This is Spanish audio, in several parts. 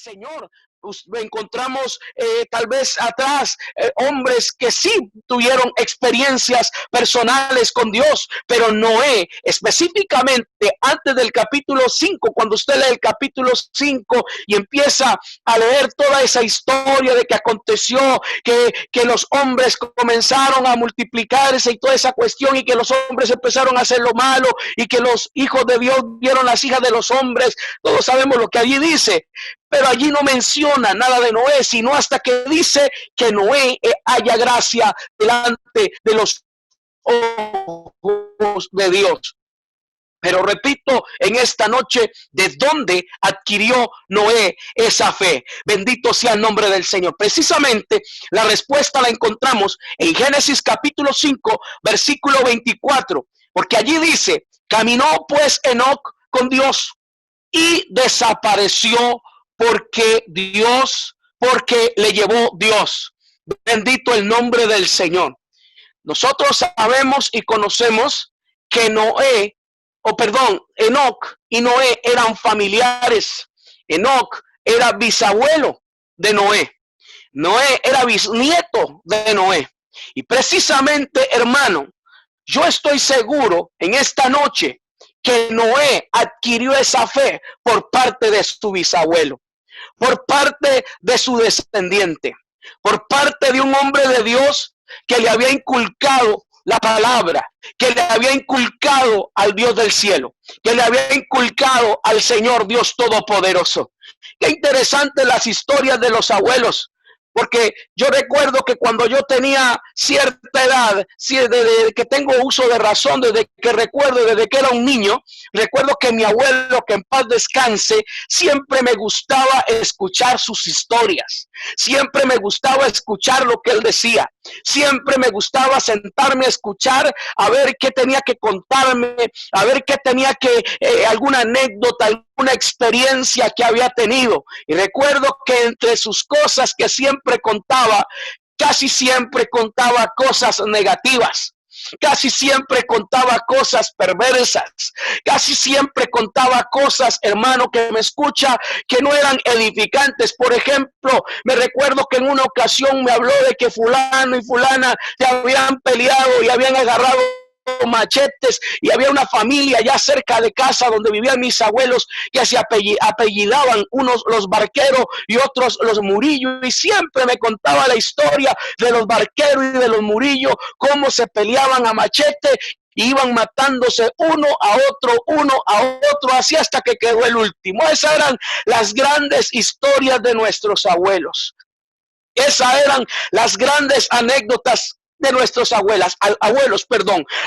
Señor. Encontramos tal vez atrás hombres que sí tuvieron experiencias personales con Dios, pero Noé específicamente antes del capítulo 5, cuando usted lee el capítulo 5 y empieza a leer toda esa historia de que aconteció, que los hombres comenzaron a multiplicarse y toda esa cuestión, y que los hombres empezaron a hacer lo malo, y que los hijos de Dios vieron las hijas de los hombres. Todos sabemos lo que allí dice, pero allí no menciona nada de Noé, sino hasta que dice que Noé haya gracia delante de los ojos de Dios. Pero repito en esta noche, ¿de dónde adquirió Noé esa fe? Bendito sea el nombre del Señor. Precisamente la respuesta la encontramos en Génesis capítulo 5, versículo 24, porque allí dice: caminó pues Enoc con Dios y desapareció porque le llevó Dios. Bendito el nombre del Señor. Nosotros sabemos y conocemos que Enoc y Noé eran familiares. Enoc era bisabuelo de Noé. Noé era bisnieto de Noé. Y precisamente, hermano, yo estoy seguro en esta noche que Noé adquirió esa fe por parte de su bisabuelo, por parte de su descendiente, por parte de un hombre de Dios que le había inculcado la palabra, que le había inculcado al Dios del cielo, que le había inculcado al Señor Dios Todopoderoso. Qué interesante las historias de los abuelos, porque yo recuerdo que cuando yo tenía cierta edad, desde que tengo uso de razón, desde que era un niño, recuerdo que mi abuelo, que en paz descanse, siempre me gustaba escuchar sus historias, siempre me gustaba escuchar lo que él decía, siempre me gustaba sentarme a escuchar, a ver qué tenía que contarme, a ver qué tenía que, alguna anécdota, alguna experiencia que había tenido. Y recuerdo que entre sus cosas que siempre contaba, casi siempre contaba cosas negativas. Casi siempre contaba cosas perversas, casi siempre contaba cosas, hermano que me escucha, que no eran edificantes. Por ejemplo, me recuerdo que en una ocasión me habló de que fulano y fulana se habían peleado y habían agarrado machetes, y había una familia ya cerca de casa donde vivían mis abuelos que se apellidaban, unos los Barqueros y otros los Murillo, y siempre me contaba la historia de los Barqueros y de los Murillo, cómo se peleaban a machete, iban matándose uno a otro, así hasta que quedó el último. Esas eran las grandes historias de nuestros abuelos. Esas eran las grandes anécdotas de nuestros abuelos,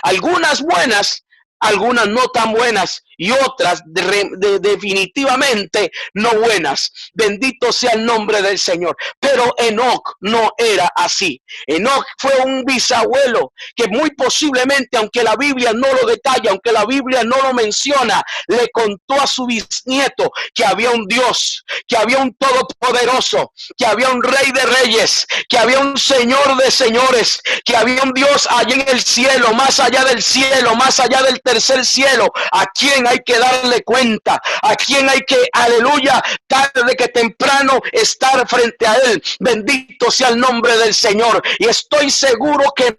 algunas buenas, algunas no tan buenas, y otras definitivamente no buenas. Bendito sea el nombre del Señor. Pero Enoc no era así. Enoc fue un bisabuelo que muy posiblemente, aunque la Biblia no lo detalla, aunque la Biblia no lo menciona, le contó a su bisnieto que había un Dios, que había un todopoderoso, que había un rey de reyes, que había un señor de señores, que había un Dios allá en el cielo, más allá del cielo, más allá del tercer cielo, a quien hay que darle cuenta, a quien hay que, aleluya, tarde que temprano estar frente a él. Bendito sea el nombre del Señor. Y estoy seguro que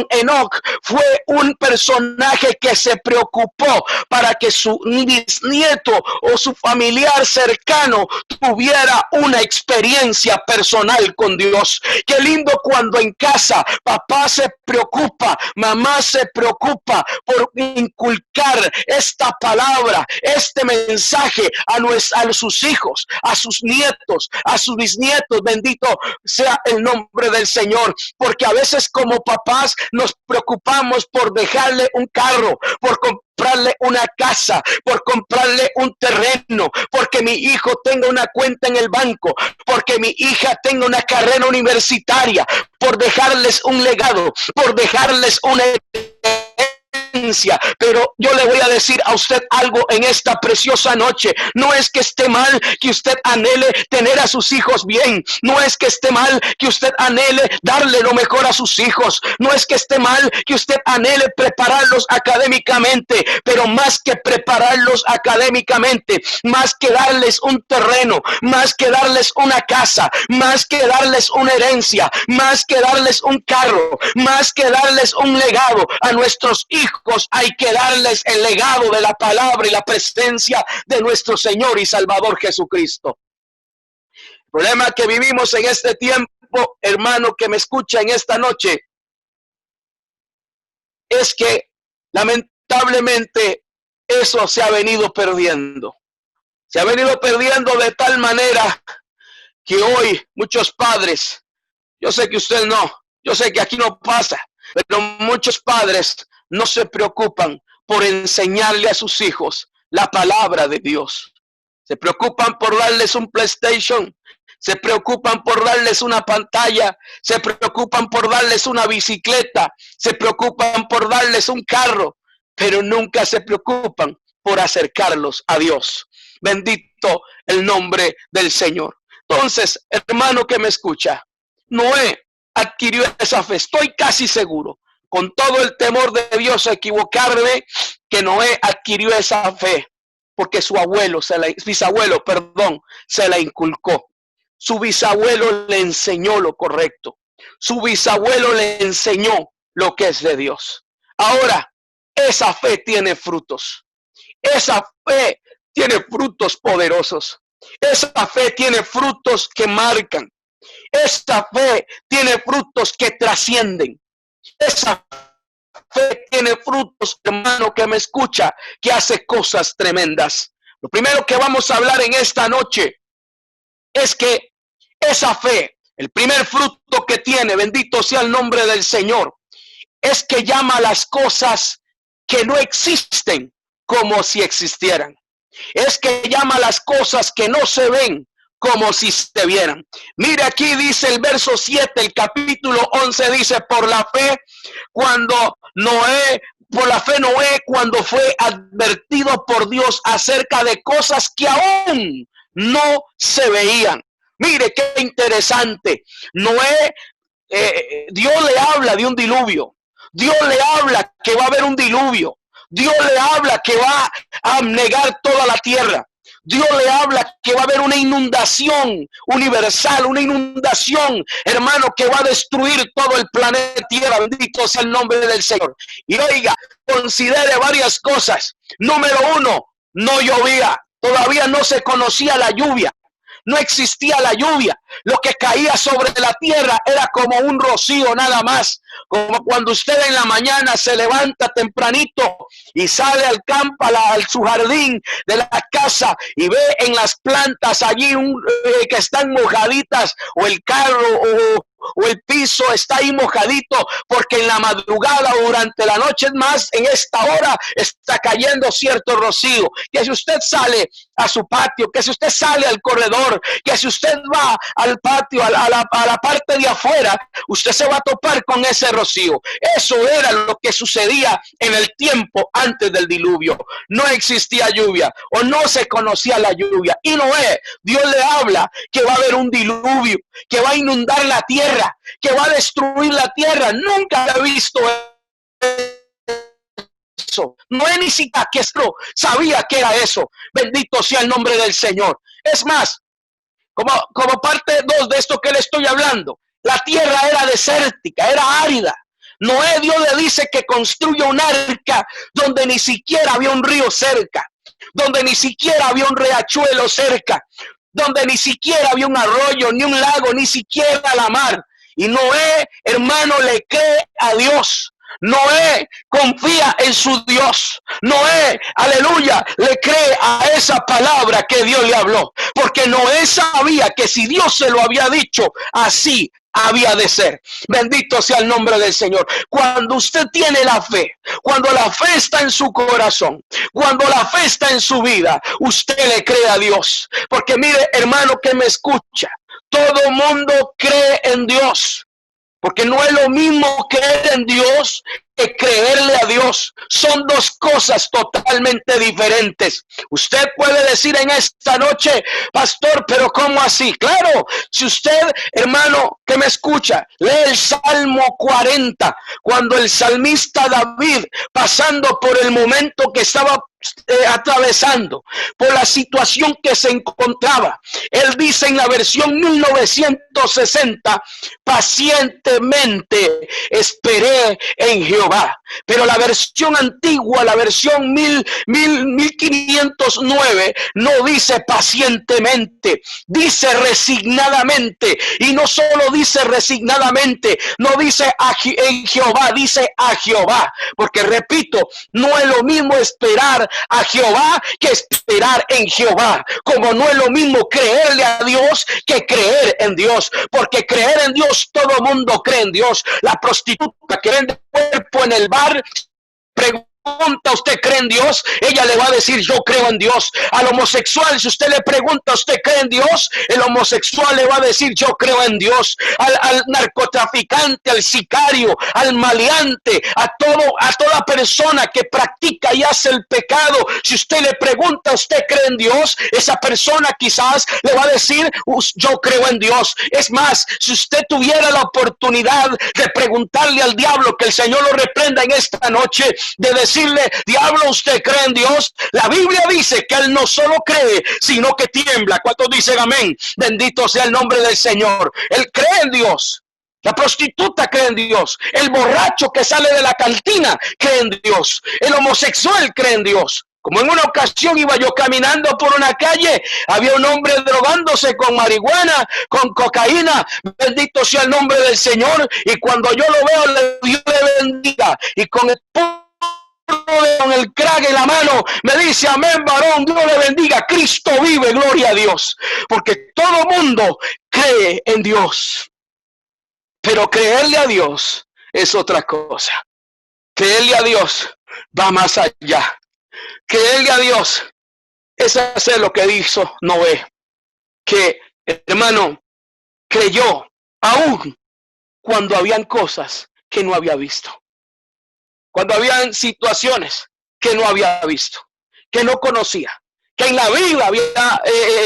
Enoc fue un personaje que se preocupó para que su bisnieto o su familiar cercano tuviera una experiencia personal con Dios. Qué lindo cuando en casa papá se preocupa, mamá se preocupa por inculcar esta palabra, este mensaje a sus hijos, a sus nietos, a sus bisnietos. Bendito sea el nombre del Señor, porque a veces como papás nos preocupamos por dejarle un carro, por comprarle una casa, por comprarle un terreno, porque mi hijo tenga una cuenta en el banco, porque mi hija tenga una carrera universitaria, por dejarles un legado, por dejarles una herencia. Pero yo le voy a decir a usted algo en esta preciosa noche. No es que esté mal que usted anhele tener a sus hijos bien. No es que esté mal que usted anhele darle lo mejor a sus hijos. No es que esté mal que usted anhele prepararlos académicamente. Pero más que prepararlos académicamente, más que darles un terreno, más que darles una casa, más que darles una herencia, más que darles un carro, más que darles un legado a nuestros hijos, hay que darles el legado de la palabra y la presencia de nuestro Señor y Salvador Jesucristo. El problema que vivimos en este tiempo, hermano que me escucha en esta noche, es que lamentablemente eso se ha venido perdiendo. Se ha venido perdiendo de tal manera que hoy muchos padres, yo sé que usted no, yo sé que aquí no pasa, pero muchos padres no se preocupan por enseñarle a sus hijos la palabra de Dios. Se preocupan por darles un PlayStation, se preocupan por darles una pantalla, se preocupan por darles una bicicleta, se preocupan por darles un carro, pero nunca se preocupan por acercarlos a Dios. Bendito el nombre del Señor. Entonces, hermano que me escucha, Noé adquirió esa fe. Estoy casi seguro, con todo el temor de Dios a equivocarme, que Noé adquirió esa fe porque su bisabuelo, se la inculcó. Su bisabuelo le enseñó lo correcto. Su bisabuelo le enseñó lo que es de Dios. Ahora, esa fe tiene frutos. Esa fe tiene frutos poderosos. Esa fe tiene frutos que marcan. Esa fe tiene frutos que trascienden. Esa fe tiene frutos, hermano que me escucha, que hace cosas tremendas. Lo primero que vamos a hablar en esta noche es que esa fe, el primer fruto que tiene, bendito sea el nombre del Señor, es que llama a las cosas que no existen como si existieran. Es que llama a las cosas que no se ven como si se vieran. Mire, aquí dice el verso 7, el capítulo 11 dice, por la fe Noé, cuando fue advertido por Dios acerca de cosas que aún no se veían. Mire qué interesante. Noé, Dios le habla de un diluvio. Dios le habla que va a haber un diluvio. Dios le habla que va a negar toda la tierra. Dios le habla que va a haber una inundación universal, una inundación, hermano, que va a destruir todo el planeta Tierra. Bendito sea el nombre del Señor. Y oiga, considere varias cosas. Número uno, no llovía. Todavía no se conocía la lluvia. No existía la lluvia. Lo que caía sobre la tierra era como un rocío nada más. Como cuando usted en la mañana se levanta tempranito y sale al campo, a su jardín de la casa y ve en las plantas allí que están mojaditas, o el carro o el piso está ahí mojadito, porque en la madrugada o durante la noche, es más, en esta hora está cayendo cierto rocío. Que si usted sale a su patio, que si usted sale al corredor, que si usted va al patio, a la parte de afuera, usted se va a topar con ese rocío. Eso era lo que sucedía en el tiempo antes del diluvio. No existía lluvia, o no se conocía la lluvia. Y Noé, Dios le habla que va a haber un diluvio, que va a inundar la tierra, que va a destruir la tierra. Nunca había visto eso. Noé ni siquiera que sabía que era eso. Bendito sea el nombre del Señor. Es más, como parte 2 de esto que le estoy hablando, la tierra era desértica, era árida. Noé, Dios le dice que construya un arca donde ni siquiera había un río cerca, donde ni siquiera había un riachuelo cerca, donde ni siquiera había un arroyo, ni un lago, ni siquiera la mar. Y Noé, hermano, le cree a Dios. Noé confía en su Dios. Noé, aleluya, le cree a esa palabra que Dios le habló. Porque Noé sabía que si Dios se lo había dicho, así había de ser. Bendito sea el nombre del Señor. Cuando usted tiene la fe, cuando la fe está en su corazón, cuando la fe está en su vida, usted le cree a Dios. Porque mire, hermano que me escucha, todo mundo cree en Dios. Porque no es lo mismo creer en Dios que creerle a Dios. Son dos cosas totalmente diferentes. Usted puede decir en esta noche, pastor, pero ¿cómo así? Claro, si usted, hermano, que me escucha, lee el Salmo 40, cuando el salmista David, pasando por el momento que estaba atravesando, por la situación que se encontraba, él dice en la versión 1960, pacientemente esperé en Jehová. Pero la versión antigua, la versión 1509, no dice pacientemente, dice resignadamente. Y no solo dice resignadamente, no dice en Jehová, dice a Jehová. Porque repito, no es lo mismo esperar a Jehová que esperar en Jehová. Como no es lo mismo creerle a Dios que creer en Dios. Porque creer en Dios, todo mundo cree en Dios. La prostituta que vende cuerpo en el bar, pregunta, ¿usted cree en Dios? Ella le va a decir, yo creo en Dios. Al homosexual, si usted le pregunta, ¿usted cree en Dios? El homosexual le va a decir, yo creo en Dios. Al narcotraficante, al sicario, al maleante, a toda persona que practica y hace el pecado, si usted le pregunta, ¿usted cree en Dios? Esa persona quizás le va a decir, yo creo en Dios. Es más, si usted tuviera la oportunidad de preguntarle al diablo, que el Señor lo reprenda en esta noche, de decirle, diablo, ¿usted cree en Dios? La Biblia dice que él no solo cree, sino que tiembla. ¿Cuántos dicen amén? Bendito sea el nombre del Señor. Él cree en Dios. La prostituta cree en Dios. El borracho que sale de la cantina cree en Dios. El homosexual cree en Dios. Como en una ocasión iba yo caminando por una calle, había un hombre drogándose con marihuana, con cocaína, bendito sea el nombre del Señor, y cuando yo lo veo, Dios le bendiga, y con el crack en la mano me dice, amén, varón, Dios le bendiga, Cristo vive, gloria a Dios. Porque todo mundo cree en Dios, pero creerle a Dios es otra cosa. Creerle a Dios va más allá. Creerle a Dios es hacer lo que hizo Noé, que, hermano, creyó aún cuando habían cosas que no había visto, cuando habían situaciones que no había visto, que no conocía, que en la Biblia había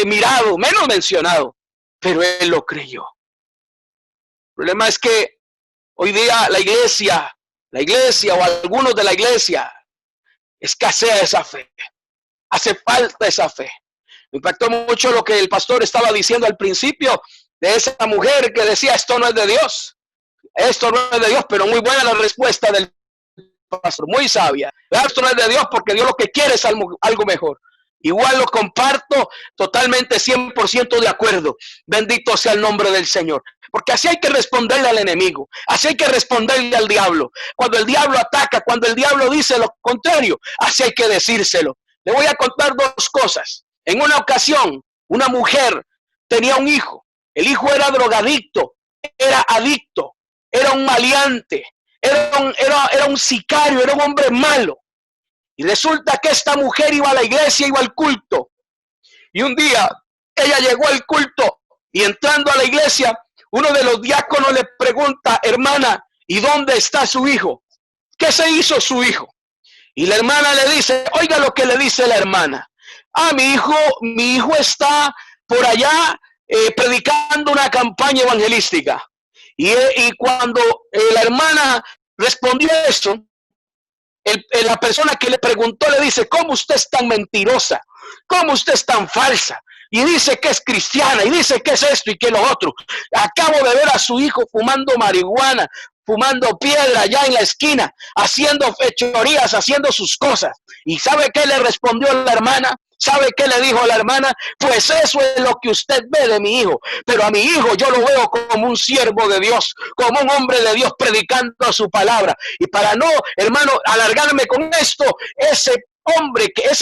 mirado, menos mencionado, pero él lo creyó. El problema es que hoy día la iglesia o algunos de la iglesia, escasea esa fe. Hace falta esa fe. Me impactó mucho lo que el pastor estaba diciendo al principio de esa mujer que decía, esto no es de Dios. Esto no es de Dios, pero muy buena la respuesta del pastor, muy sabia. Esto no es de Dios porque Dios lo que quiere es algo mejor. Igual lo comparto totalmente, 100% de acuerdo. Bendito sea el nombre del Señor. Porque así hay que responderle al enemigo. Así hay que responderle al diablo. Cuando el diablo ataca, cuando el diablo dice lo contrario, así hay que decírselo. Le voy a contar dos cosas. En una ocasión, una mujer tenía un hijo. El hijo era drogadicto, era adicto, era un maleante, era un sicario, era un hombre malo. Y resulta que esta mujer iba a la iglesia, iba al culto. Y un día ella llegó al culto y entrando a la iglesia, uno de los diáconos le pregunta, hermana, ¿y dónde está su hijo? ¿Qué se hizo su hijo? Y la hermana le dice, oiga lo que le dice la hermana. Ah, mi hijo está por allá predicando una campaña evangelística. Y cuando la hermana respondió eso, la persona que le preguntó le dice, ¿cómo usted es tan mentirosa? ¿Cómo usted es tan falsa? Y dice que es cristiana, y dice que es esto y que lo otro. Acabo de ver a su hijo fumando marihuana, fumando piedra allá en la esquina, haciendo fechorías, haciendo sus cosas. ¿Y sabe qué le respondió la hermana? ¿Sabe qué le dijo la hermana? Pues eso es lo que usted ve de mi hijo. Pero a mi hijo yo lo veo como un siervo de Dios, como un hombre de Dios predicando su palabra. Y para no, hermano, alargarme con esto, ese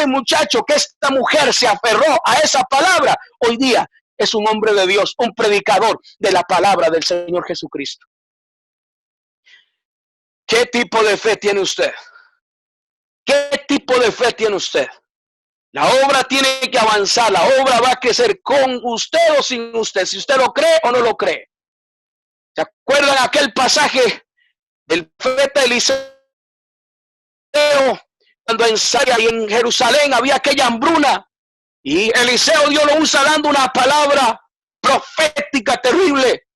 muchacho, que esta mujer se aferró a esa palabra, hoy día es un hombre de Dios, un predicador de la palabra del Señor Jesucristo. ¿Qué tipo de fe tiene usted? ¿Qué tipo de fe tiene usted? La obra tiene que avanzar, la obra va a crecer con usted o sin usted, si usted lo cree o no lo cree. ¿Se acuerdan aquel pasaje del profeta Eliseo cuando en Samaria y en Jerusalén había aquella hambruna, y Eliseo Dios lo usa dando una palabra profética terrible,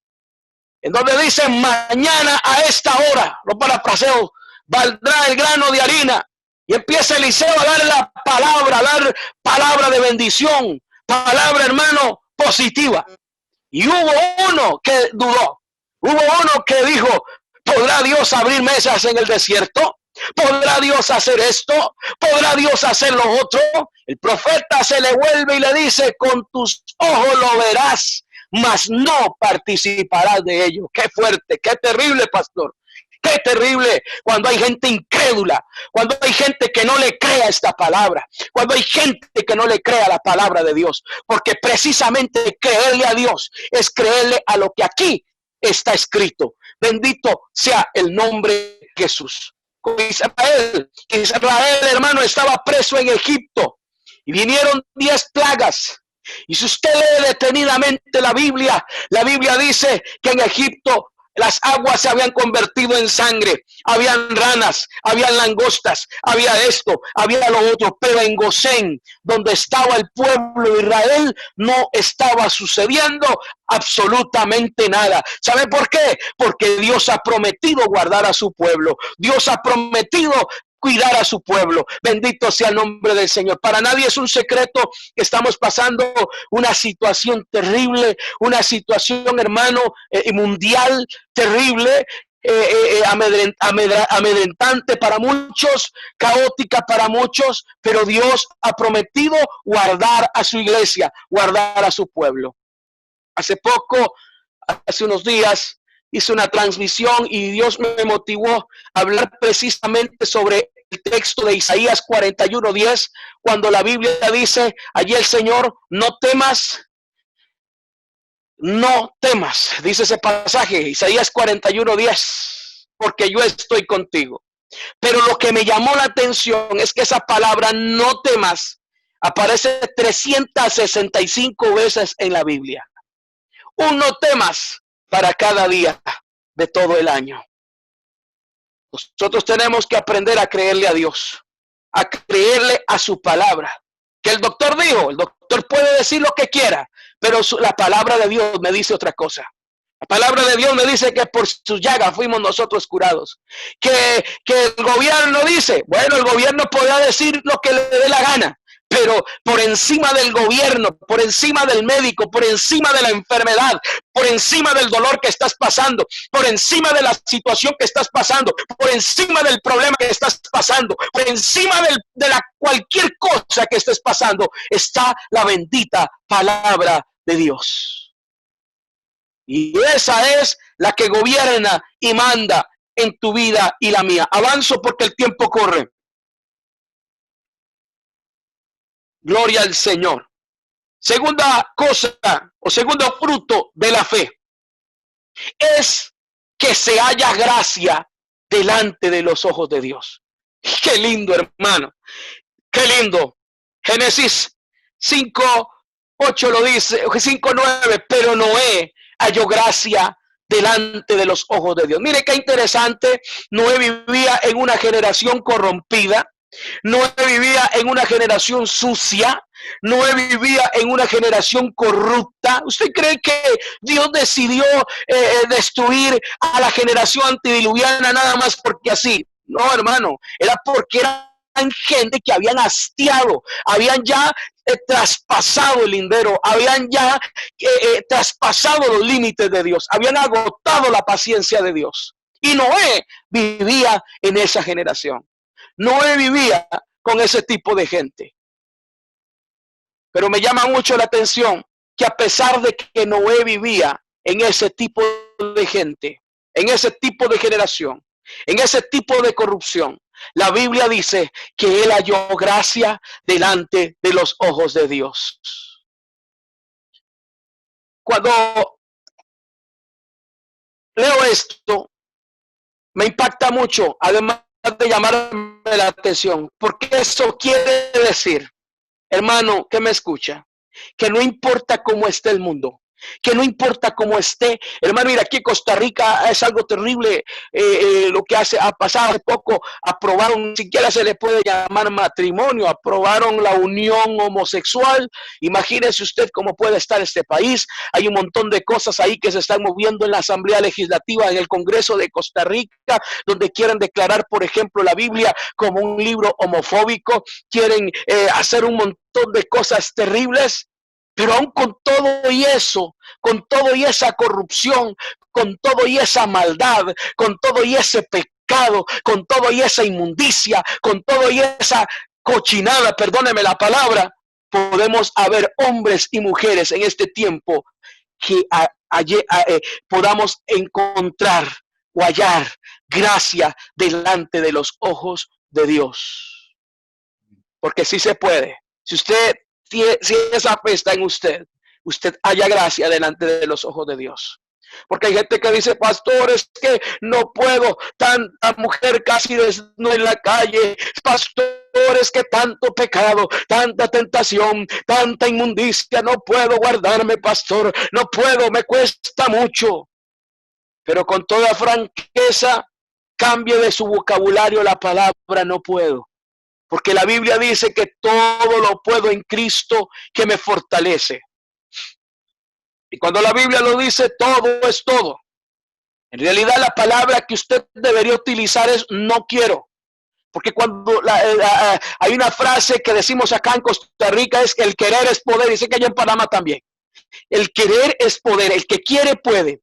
en donde dice: mañana a esta hora, los parafraseos, valdrá el grano de harina. Y empieza Eliseo a dar la palabra, a dar palabra de bendición, palabra, hermano, positiva. Y hubo uno que dudó, hubo uno que dijo: ¿podrá Dios abrir mesas en el desierto? ¿Podrá Dios hacer esto? ¿Podrá Dios hacer lo otro? El profeta se le vuelve y le dice: con tus ojos lo verás, mas no participarás de ello. Qué fuerte, qué terrible, pastor. Qué terrible cuando hay gente incrédula, cuando hay gente que no le crea esta palabra, cuando hay gente que no le crea la palabra de Dios, porque precisamente creerle a Dios es creerle a lo que aquí está escrito. Bendito sea el nombre de Jesús. Israel, hermano, estaba preso en Egipto y vinieron 10 plagas. Y si usted lee detenidamente la Biblia dice que en Egipto las aguas se habían convertido en sangre, habían ranas, habían langostas, había esto, había lo otro, pero en Gosén, donde estaba el pueblo de Israel, no estaba sucediendo absolutamente nada. ¿Sabe por qué? Porque Dios ha prometido guardar a su pueblo. Dios ha prometido cuidar a su pueblo. Bendito sea el nombre del Señor. Para nadie es un secreto que estamos pasando una situación terrible, una situación, hermano, mundial terrible, amedrentante para muchos, caótica para muchos, pero Dios ha prometido guardar a su iglesia, guardar a su pueblo. Hace unos días, hice una transmisión y Dios me motivó a hablar precisamente sobre el texto de Isaías 41:10, cuando la Biblia dice allí el Señor: no temas, dice ese pasaje, Isaías 41:10, porque yo estoy contigo. Pero lo que me llamó la atención es que esa palabra no temas aparece 365 veces en la Biblia. Un no temas para cada día de todo el año. Nosotros tenemos que aprender a creerle a Dios, a creerle a su palabra. Que el doctor dijo, el doctor puede decir lo que quiera, pero la palabra de Dios me dice otra cosa. La palabra de Dios me dice que por sus llagas fuimos nosotros curados. Que el gobierno dice, bueno, el gobierno podrá decir lo que le dé la gana, pero por encima del gobierno, por encima del médico, por encima de la enfermedad, por encima del dolor que estás pasando, por encima de la situación que estás pasando, por encima del problema que estás pasando, por encima de cualquier cosa que estés pasando, está la bendita palabra de Dios. Y esa es la que gobierna y manda en tu vida y la mía. Avanzo porque el tiempo corre. Gloria al Señor. Segunda cosa o segundo fruto de la fe es que se haya gracia delante de los ojos de Dios. Qué lindo, hermano. Qué lindo. Génesis 5:8 lo dice, 5:9, pero Noé halló gracia delante de los ojos de Dios. Mire qué interesante. Noé vivía en una generación corrompida. Noé vivía en una generación sucia. Noé vivía en una generación corrupta. ¿Usted cree que Dios decidió destruir a la generación antediluviana nada más porque así? No, hermano, era porque eran gente que habían hastiado, habían ya traspasado el lindero, habían ya traspasado los límites de Dios, habían agotado la paciencia de Dios. Y Noé vivía en esa generación. Noé vivía con ese tipo de gente. Pero me llama mucho la atención que a pesar de que Noé vivía en ese tipo de gente, en ese tipo de generación, en ese tipo de corrupción, la Biblia dice que él halló gracia delante de los ojos de Dios. Cuando leo esto, me impacta mucho, además de llamarme la atención, porque eso quiere decir, hermano que me escucha, que no importa cómo esté el mundo, que no importa cómo esté. Hermano, mira, aquí en Costa Rica es algo terrible lo que ha pasado hace poco. Aprobaron, ni siquiera se le puede llamar matrimonio, aprobaron la unión homosexual. Imagínese usted cómo puede estar este país. Hay un montón de cosas ahí que se están moviendo en la Asamblea Legislativa, en el Congreso de Costa Rica, donde quieren declarar, por ejemplo, la Biblia como un libro homofóbico. Quieren hacer un montón de cosas terribles. Pero aún con todo y eso, con todo y esa corrupción, con todo y esa maldad, con todo y ese pecado, con todo y esa inmundicia, con todo y esa cochinada, perdóneme la palabra, podemos haber hombres y mujeres en este tiempo que podamos encontrar o hallar gracia delante de los ojos de Dios. Porque sí se puede. Si esa fe está en usted, usted haya gracia delante de los ojos de Dios. Porque hay gente que dice, pastor, es que no puedo, tanta mujer casi desnuda en la calle, pastor, es que tanto pecado, tanta tentación, tanta inmundicia, no puedo guardarme, pastor, no puedo, me cuesta mucho. Pero con toda franqueza, cambie de su vocabulario la palabra no puedo. Porque la Biblia dice que todo lo puedo en Cristo que me fortalece. Y cuando la Biblia lo dice, todo es todo. En realidad la palabra que usted debería utilizar es no quiero. Porque cuando hay una frase que decimos acá en Costa Rica es que el querer es poder. Y sé que allá en Panamá también. El querer es poder. El que quiere puede.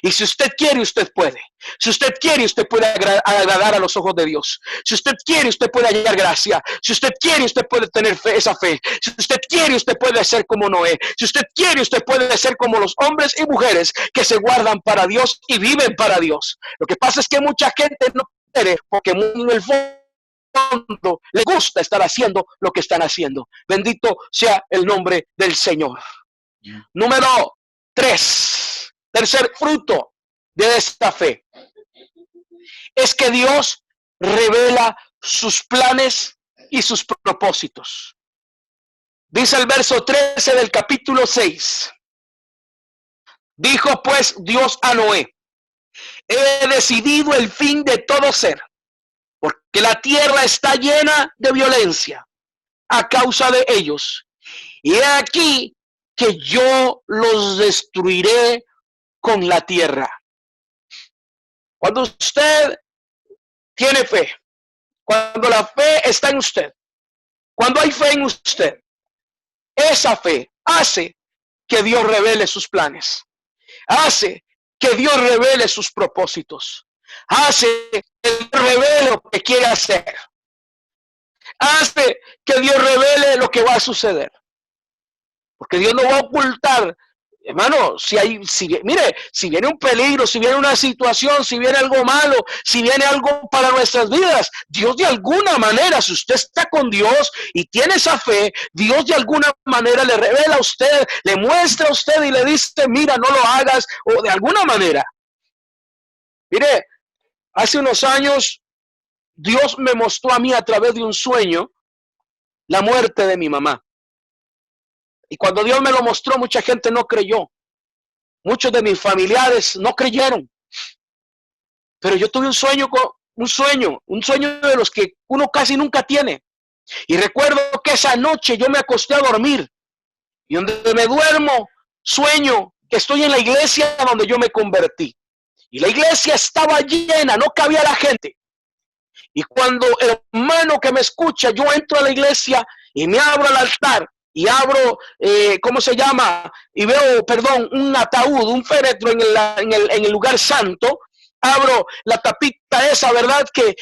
Y si usted quiere, usted puede. Si usted quiere, usted puede agradar a los ojos de Dios. Si usted quiere, usted puede hallar gracia. Si usted quiere, usted puede tener fe, esa fe. Si usted quiere, usted puede ser como Noé. Si usted quiere, usted puede ser como los hombres y mujeres que se guardan para Dios y viven para Dios. Lo que pasa es que mucha gente no quiere porque en el fondo le gusta estar haciendo lo que están haciendo. Bendito sea el nombre del Señor. Número 3. Tercer fruto de esta fe es que Dios revela sus planes y sus propósitos. Dice el verso 13 del capítulo 6. Dijo pues Dios a Noé: he decidido el fin de todo ser, porque la tierra está llena de violencia a causa de ellos. Y he aquí que yo los destruiré con la tierra. Cuando usted tiene fe, cuando la fe está en usted, cuando hay fe en usted, esa fe hace que Dios revele sus planes, hace que Dios revele sus propósitos, hace que Dios revele lo que quiere hacer, hace que Dios revele lo que va a suceder. Porque Dios no va a ocultar. Hermano, mire, si viene un peligro, si viene una situación, si viene algo malo, si viene algo para nuestras vidas, Dios de alguna manera, si usted está con Dios y tiene esa fe, Dios de alguna manera le revela a usted, le muestra a usted y le dice, mira, no lo hagas, o de alguna manera. Mire, hace unos años, Dios me mostró a mí a través de un sueño la muerte de mi mamá. Y cuando Dios me lo mostró, mucha gente no creyó. Muchos de mis familiares no creyeron. Pero yo tuve un sueño de los que uno casi nunca tiene. Y recuerdo que esa noche yo me acosté a dormir. Y donde me duermo, sueño que estoy en la iglesia donde yo me convertí. Y la iglesia estaba llena, no cabía la gente. Y cuando el hermano que me escucha, yo entro a la iglesia y me abro al altar. Y abro, ¿cómo se llama? Y veo, un ataúd, un féretro en el lugar santo. Abro la tapita esa, ¿verdad? Que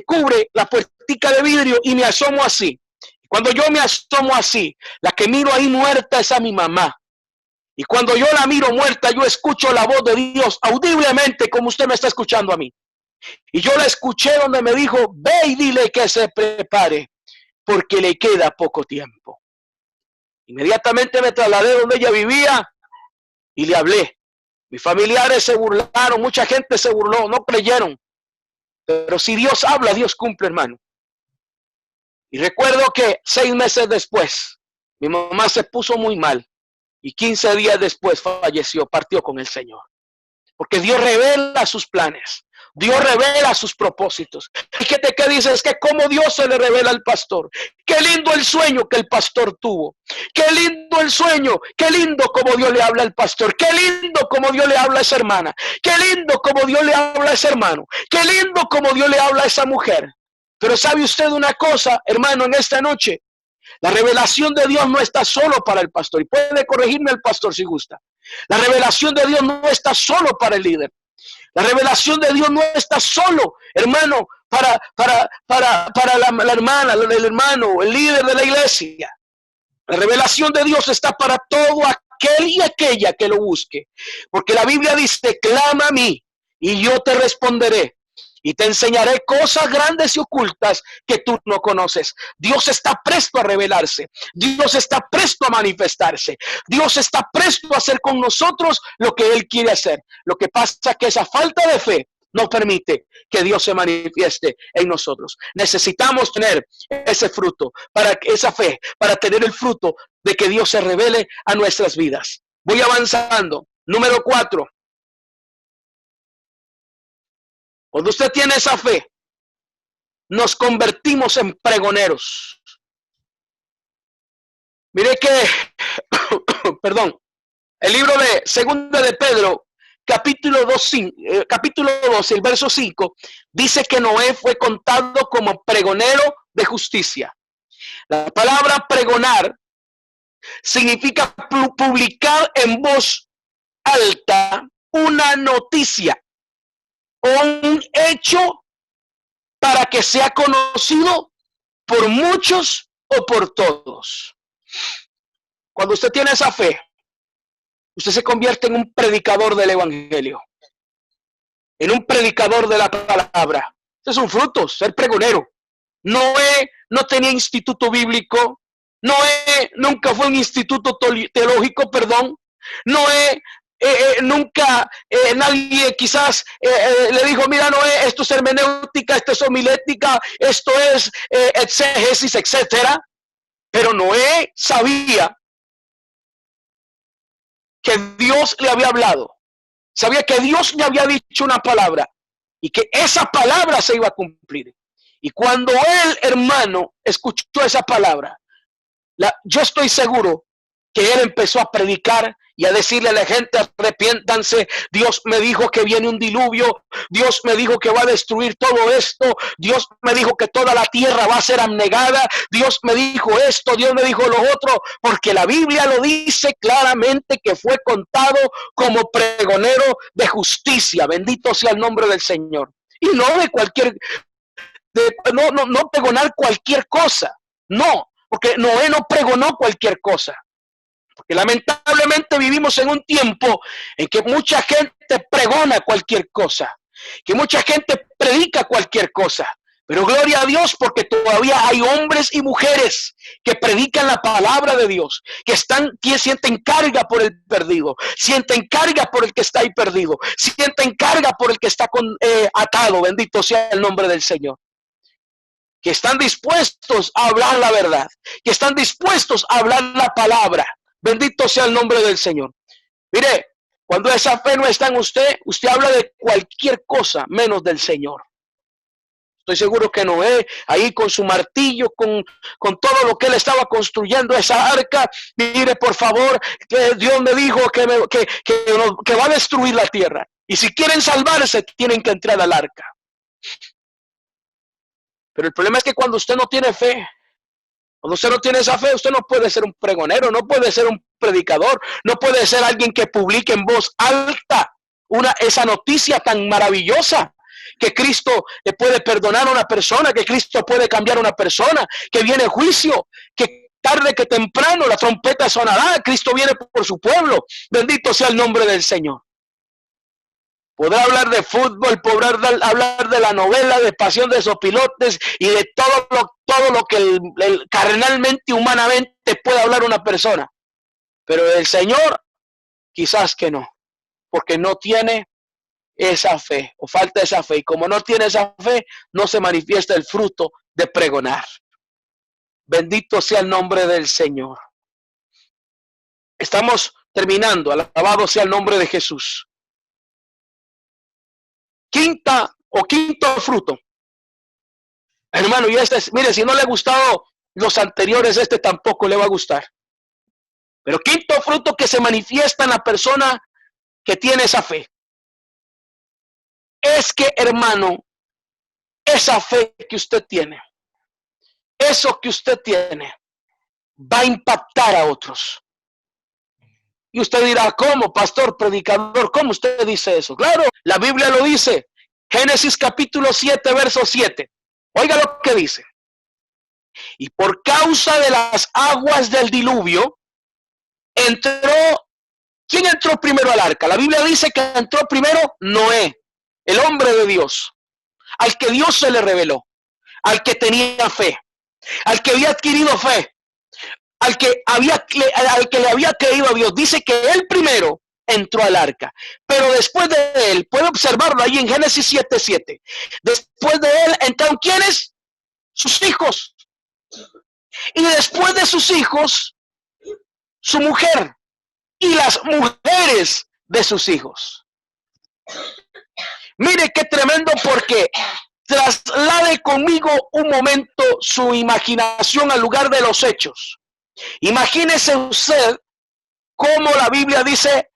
cubre la puertica de vidrio y me asomo así. Cuando yo me asomo así, la que miro ahí muerta es a mi mamá. Y cuando yo la miro muerta, yo escucho la voz de Dios audiblemente como usted me está escuchando a mí. Y yo la escuché donde me dijo, ve y dile que se prepare, porque le queda poco tiempo. Inmediatamente me trasladé donde ella vivía y le hablé. Mis familiares se burlaron, mucha gente se burló, no creyeron. Pero si Dios habla, Dios cumple, hermano. Y recuerdo que 6 meses después, mi mamá se puso muy mal. y 15 días después falleció, partió con el Señor. Porque Dios revela sus planes. Dios revela sus propósitos. Fíjate que dice, es que como Dios se le revela al pastor. Qué lindo el sueño que el pastor tuvo. Qué lindo el sueño. Qué lindo como Dios le habla al pastor. Qué lindo como Dios le habla a esa hermana. Qué lindo como Dios le habla a ese hermano. Qué lindo como Dios le habla a esa mujer. Pero ¿sabe usted una cosa, hermano, en esta noche? La revelación de Dios no está solo para el pastor. Y puede corregirme el pastor si gusta. La revelación de Dios no está solo para el líder. La revelación de Dios no está solo, hermano, para la hermana, el hermano, el líder de la iglesia. La revelación de Dios está para todo aquel y aquella que lo busque. Porque la Biblia dice, clama a mí y yo te responderé. Y te enseñaré cosas grandes y ocultas que tú no conoces. Dios está presto a revelarse. Dios está presto a manifestarse. Dios está presto a hacer con nosotros lo que Él quiere hacer. Lo que pasa es que esa falta de fe no permite que Dios se manifieste en nosotros. Necesitamos tener ese fruto, esa fe, para tener el fruto de que Dios se revele a nuestras vidas. Voy avanzando. Número 4. Cuando usted tiene esa fe, nos convertimos en pregoneros. Mire que, perdón, el libro de Segunda de Pedro, capítulo 2, el verso 5, dice que Noé fue contado como pregonero de justicia. La palabra pregonar significa publicar en voz alta una noticia o un hecho para que sea conocido por muchos o por todos. Cuando usted tiene esa fe, usted se convierte en un predicador del evangelio, en un predicador de la palabra. Ese es un fruto, ser pregonero. Noé no tenía instituto bíblico. Noé nunca fue un instituto teológico, perdón. Noé nunca nadie quizás le dijo, mira Noé, esto es hermenéutica, esto es homilética, esto es exégesis, etcétera. Pero Noé sabía que Dios le había hablado, sabía que Dios le había dicho una palabra y que esa palabra se iba a cumplir. Y cuando él, hermano, escuchó esa palabra, yo estoy seguro que él empezó a predicar y a decirle a la gente, arrepiéntanse, Dios me dijo que viene un diluvio, Dios me dijo que va a destruir todo esto, Dios me dijo que toda la tierra va a ser abnegada, Dios me dijo esto, Dios me dijo lo otro, porque la Biblia lo dice claramente que fue contado como pregonero de justicia. Bendito sea el nombre del Señor. Y no de cualquier, no pregonar cualquier cosa, no, porque Noé no pregonó cualquier cosa. Porque lamentablemente vivimos en un tiempo en que mucha gente pregona cualquier cosa, que mucha gente predica cualquier cosa. Pero gloria a Dios porque todavía hay hombres y mujeres que predican la palabra de Dios, que sienten carga por el perdido, sienten carga por el que está ahí perdido, sienten carga por el que está atado. Bendito sea el nombre del Señor. Que están dispuestos a hablar la verdad, que están dispuestos a hablar la palabra. Bendito sea el nombre del Señor. Mire, cuando esa fe no está en usted, usted habla de cualquier cosa menos del Señor. Estoy seguro que Noé, ahí con su martillo, con todo lo que él estaba construyendo, esa arca, mire por favor, que Dios me dijo que va a destruir la tierra. Y si quieren salvarse, tienen que entrar al arca. Pero el problema es que cuando usted no tiene fe, cuando usted no tiene esa fe, usted no puede ser un pregonero, no puede ser un predicador, no puede ser alguien que publique en voz alta esa noticia tan maravillosa, que Cristo le puede perdonar a una persona, que Cristo puede cambiar a una persona, que viene juicio, que tarde que temprano la trompeta sonará, Cristo viene por su pueblo. Bendito sea el nombre del Señor. Podrá hablar de fútbol, podrá hablar de la novela, de Pasión de Sopilotes y de todo lo que carnalmente, humanamente puede hablar una persona. Pero el Señor, quizás que no, porque no tiene esa fe o falta esa fe. Y como no tiene esa fe, no se manifiesta el fruto de pregonar. Bendito sea el nombre del Señor. Estamos terminando. Alabado sea el nombre de Jesús. Quinto fruto. Hermano, y este es, mire, si no le ha gustado los anteriores, este tampoco le va a gustar. Pero quinto fruto que se manifiesta en la persona que tiene esa fe. Es que, hermano, esa fe que usted tiene, eso que usted tiene, va a impactar a otros. Y usted dirá, ¿cómo, pastor, predicador? ¿Cómo usted dice eso? Claro, la Biblia lo dice. Génesis capítulo 7, verso 7. Oiga lo que dice. Y por causa de las aguas del diluvio, entró. ¿Quién entró primero al arca? La Biblia dice que entró primero Noé, el hombre de Dios, al que Dios se le reveló, al que tenía fe, al que había adquirido fe, al que le había creído a Dios. Dice que él primero entró al arca, pero después de él, puede observarlo ahí en Génesis 7:7. Después de él entraron ¿quiénes? Sus hijos. Y después de sus hijos, su mujer y las mujeres de sus hijos. Mire qué tremendo, porque traslade conmigo un momento su imaginación al lugar de los hechos. Imagínese usted cómo la Biblia dice,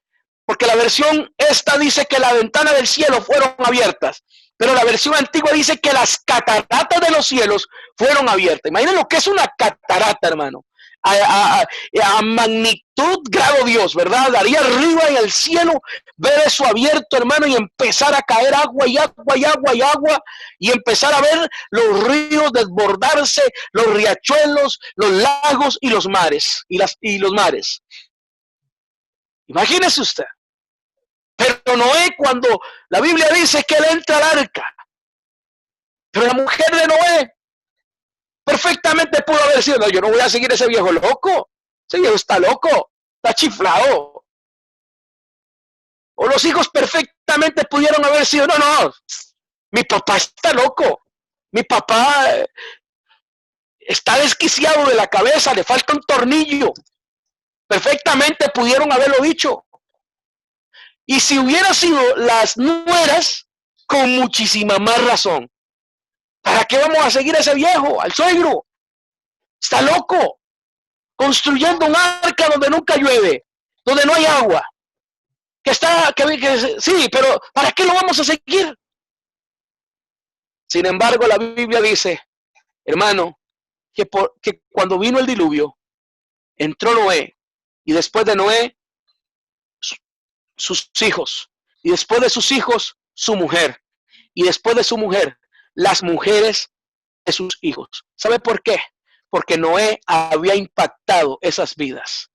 porque la versión esta dice que la ventana del cielo fueron abiertas, pero la versión antigua dice que las cataratas de los cielos fueron abiertas. Imaginen lo que es una catarata, hermano. A magnitud, grado Dios, ¿verdad? Daría arriba en el cielo, ver eso abierto, hermano, y empezar a caer agua y agua y agua y agua, y empezar a ver los ríos desbordarse, los riachuelos, los lagos y los mares, y los mares. Imagínese usted. Pero Noé, cuando la Biblia dice que él entra al arca, pero la mujer de Noé perfectamente pudo haber sido, no, yo no voy a seguir ese viejo loco, ese viejo está loco, está chiflado. O los hijos perfectamente pudieron haber sido, no, mi papá está loco, mi papá está desquiciado de la cabeza, le falta un tornillo. Perfectamente pudieron haberlo dicho. Y si hubiera sido las nueras, con muchísima más razón. ¿Para qué vamos a seguir a ese viejo, al suegro? Está loco, construyendo un arca donde nunca llueve, donde no hay agua. Sí, pero ¿para qué lo vamos a seguir? Sin embargo, la Biblia dice, hermano, que cuando vino el diluvio, entró Noé, y después de Noé, sus hijos, y después de sus hijos, su mujer, y después de su mujer, las mujeres de sus hijos. ¿Sabe por qué? Porque Noé había impactado esas vidas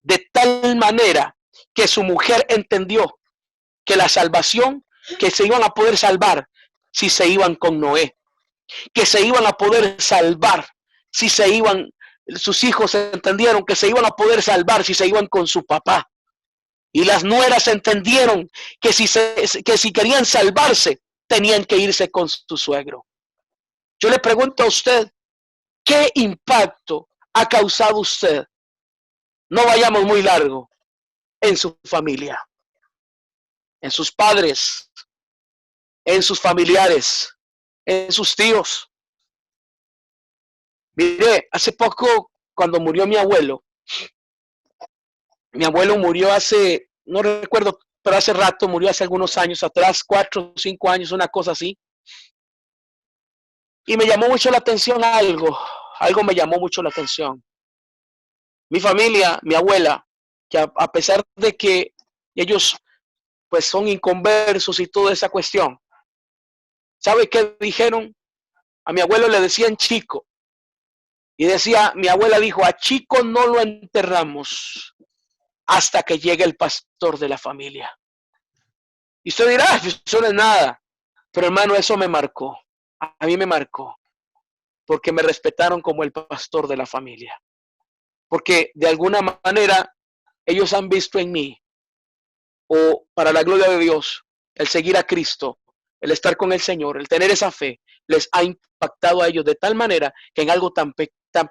de tal manera que su mujer entendió que la salvación, que se iban a poder salvar si se iban con Noé, que se iban a poder salvar si se iban, sus hijos entendieron que se iban a poder salvar si se iban con su papá. Y las nueras entendieron que si querían salvarse, tenían que irse con su suegro. Yo le pregunto a usted, ¿qué impacto ha causado usted? No vayamos muy largo, en su familia, en sus padres, en sus familiares, en sus tíos. Mire, hace poco, cuando murió mi abuelo murió hace, no recuerdo, pero hace rato, murió hace algunos años atrás, 4 o 5 años, una cosa así. Y me llamó mucho la atención algo me llamó mucho la atención. Mi familia, mi abuela, que a pesar de que ellos pues son inconversos y toda esa cuestión, ¿sabe qué dijeron? A mi abuelo le decían Chico. Y mi abuela dijo, a Chico no lo enterramos hasta que llegue el pastor de la familia. Y usted dirá, eso no es nada. Pero hermano, eso me marcó. A mí me marcó. Porque me respetaron como el pastor de la familia. Porque de alguna manera ellos han visto en mí, o para la gloria de Dios, el seguir a Cristo, el estar con el Señor, el tener esa fe, les ha impactado a ellos de tal manera que en algo tan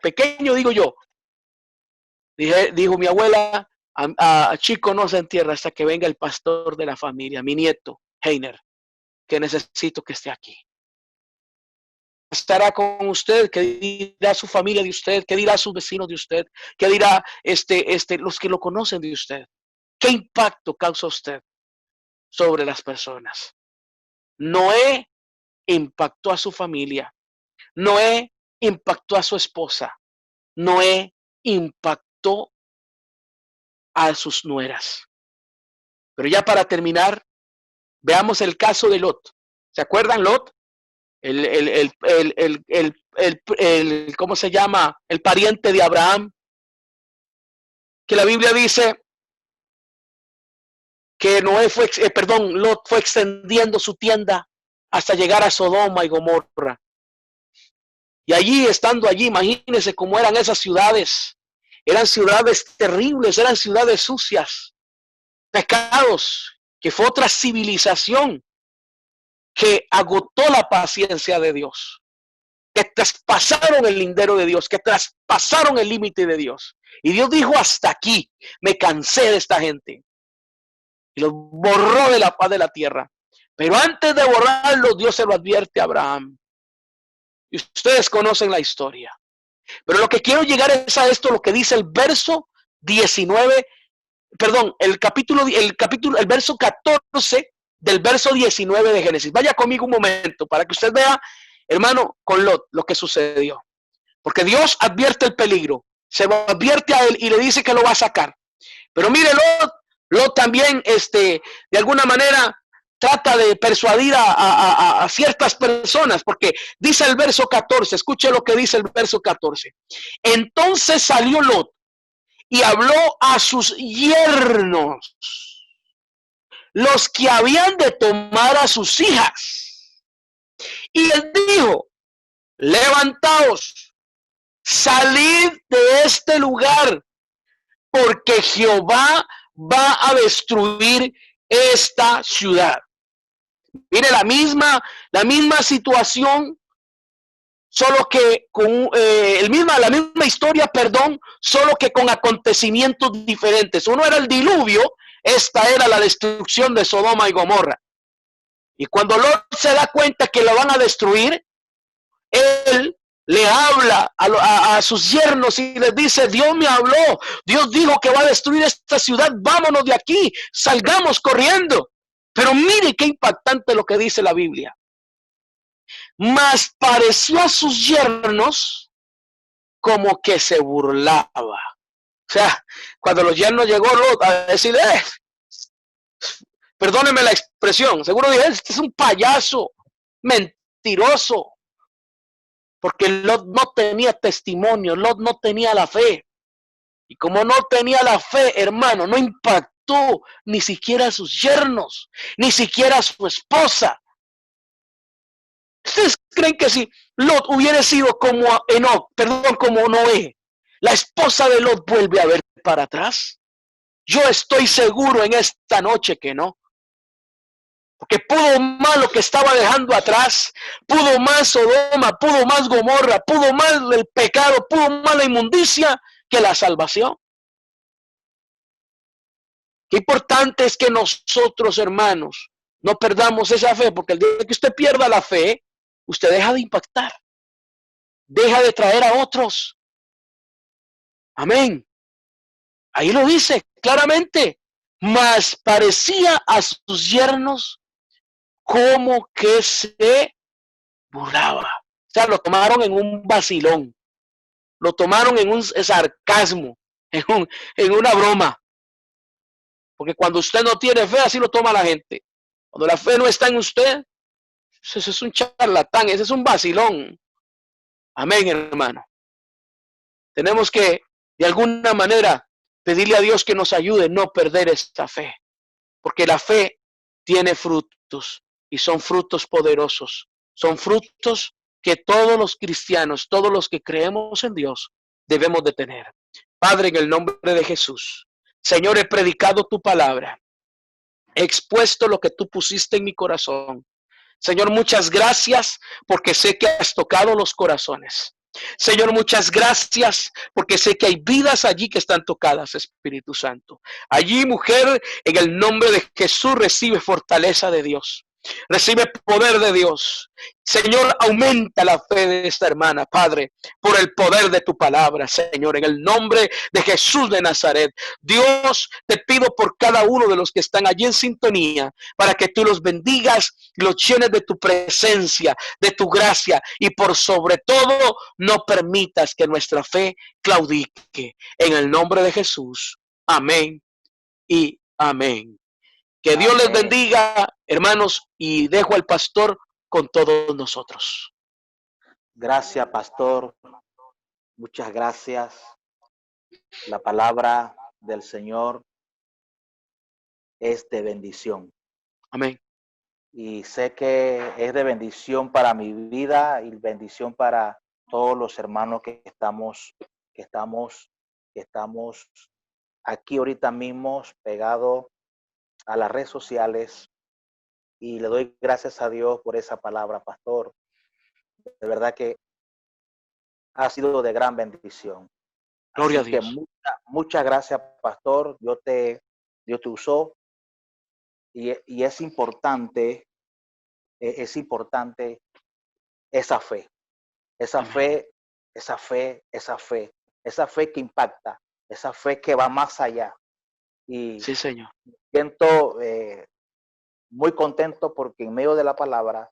pequeño, digo yo, dijo mi abuela, Chico no se entierra hasta que venga el pastor de la familia, mi nieto, Heiner, que necesito que esté aquí. Estará con usted, qué dirá su familia de usted, qué dirá sus vecinos de usted, qué dirá los que lo conocen de usted. ¿Qué impacto causa usted sobre las personas? Noé impactó a su familia. Noé impactó a su esposa. Noé impactó a sus nueras. Pero ya para terminar, veamos el caso de Lot. ¿Se acuerdan Lot? ¿Cómo se llama? El pariente de Abraham. Que la Biblia dice que Lot fue extendiendo su tienda hasta llegar a Sodoma y Gomorra. Y allí, estando allí, imagínense cómo eran esas ciudades. Eran ciudades terribles, eran ciudades sucias, pecados, que fue otra civilización que agotó la paciencia de Dios, que traspasaron el lindero de Dios, que traspasaron el límite de Dios. Y Dios dijo, hasta aquí, me cansé de esta gente. Y los borró de la paz de la tierra. Pero antes de borrarlo, Dios se lo advierte a Abraham. Y ustedes conocen la historia. Pero lo que quiero llegar es a esto, lo que dice el verso 19, perdón, el verso 14 del verso 19 de Génesis. Vaya conmigo un momento para que usted vea, hermano, con Lot, lo que sucedió. Porque Dios advierte el peligro, se lo advierte a él y le dice que lo va a sacar. Pero mire, Lot también, de alguna manera, trata de persuadir a ciertas personas, porque dice el verso 14, escuche lo que dice el verso 14. Entonces salió Lot y habló a sus yernos, los que habían de tomar a sus hijas. Y él dijo, levantaos, salid de este lugar, porque Jehová va a destruir esta ciudad. Mire, la misma situación, solo que con la misma historia, perdón, solo que con acontecimientos diferentes. Uno era el diluvio, esta era la destrucción de Sodoma y Gomorra. Y cuando Lot se da cuenta que lo van a destruir, él le habla a sus yernos y les dice, Dios me habló, Dios dijo que va a destruir esta ciudad, vámonos de aquí, salgamos corriendo. Pero mire qué impactante lo que dice la Biblia. Mas pareció a sus yernos como que se burlaba. O sea, cuando los yernos llegó Lot a decir, perdónenme la expresión, seguro dije, este es un payaso, mentiroso. Porque Lot no tenía testimonio, Lot no tenía la fe. Y como no tenía la fe, hermano, no impactó ni siquiera a sus yernos, ni siquiera a su esposa. ¿Ustedes creen que si Lot hubiera sido como como Noé, la esposa de Lot vuelve a ver para atrás? Yo estoy seguro en esta noche que no. Porque pudo más lo que estaba dejando atrás, pudo más Sodoma, pudo más Gomorra, pudo más el pecado, pudo más la inmundicia que la salvación. Qué importante es que nosotros, hermanos, no perdamos esa fe, porque el día que usted pierda la fe, usted deja de impactar, deja de traer a otros. Amén. Ahí lo dice claramente, mas parecía a sus yernos como que se burlaba. O sea, lo tomaron en un vacilón, lo tomaron en un sarcasmo, en una broma. Porque cuando usted no tiene fe, así lo toma la gente. Cuando la fe no está en usted, ese es un charlatán, ese es un vacilón. Amén, hermano. Tenemos que, de alguna manera, pedirle a Dios que nos ayude a no perder esta fe. Porque la fe tiene frutos y son frutos poderosos. Son frutos que todos los cristianos, todos los que creemos en Dios, debemos de tener. Padre, en el nombre de Jesús, Señor, he predicado tu palabra, he expuesto lo que tú pusiste en mi corazón. Señor, muchas gracias porque sé que has tocado los corazones. Señor, muchas gracias porque sé que hay vidas allí que están tocadas, Espíritu Santo. Allí, mujer, en el nombre de Jesús recibe fortaleza de Dios. Recibe poder de Dios. Señor, aumenta la fe de esta hermana, Padre, por el poder de tu palabra, Señor, en el nombre de Jesús de Nazaret. Dios, te pido por cada uno de los que están allí en sintonía, para que tú los bendigas y los llenes de tu presencia, de tu gracia, y por sobre todo, no permitas que nuestra fe claudique. En el nombre de Jesús. Amén y amén. Que Dios les Amén. bendiga, hermanos, y dejo al pastor con todos nosotros. Gracias, pastor. Muchas gracias. La palabra del Señor es de bendición. Amén. Y sé que es de bendición para mi vida y bendición para todos los hermanos que estamos aquí ahorita mismo pegados a las redes sociales. Y le doy gracias a Dios por esa palabra, pastor. De verdad que ha sido de gran bendición. Gloria a Así que Dios. muchas gracias, pastor. Dios te usó. Y es importante esa fe, Amén. esa fe que impacta, esa fe que va más allá. Y Sí, Señor. siento muy contento porque en medio de la palabra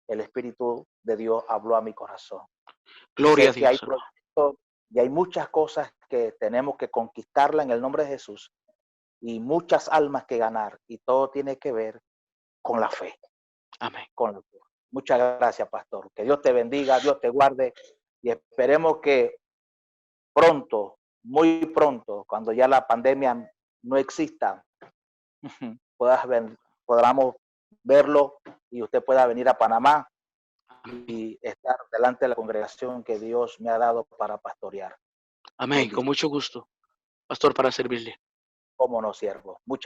el Espíritu de Dios habló a mi corazón. Gloria a Sé que hay Dios, hermano. proyectos y hay muchas cosas que tenemos que conquistarla en el nombre de Jesús y muchas almas que ganar, y todo tiene que ver con la fe. Amén. Con la fe. Muchas gracias, pastor. Que Dios te bendiga, Dios te guarde, y esperemos que pronto, muy pronto, cuando ya la pandemia no exista, podamos verlo y usted pueda venir a Panamá y estar delante de la congregación que Dios me ha dado para pastorear. Amén. Con Bendición. mucho gusto, pastor, para servirle. Cómo no, siervo. Muchas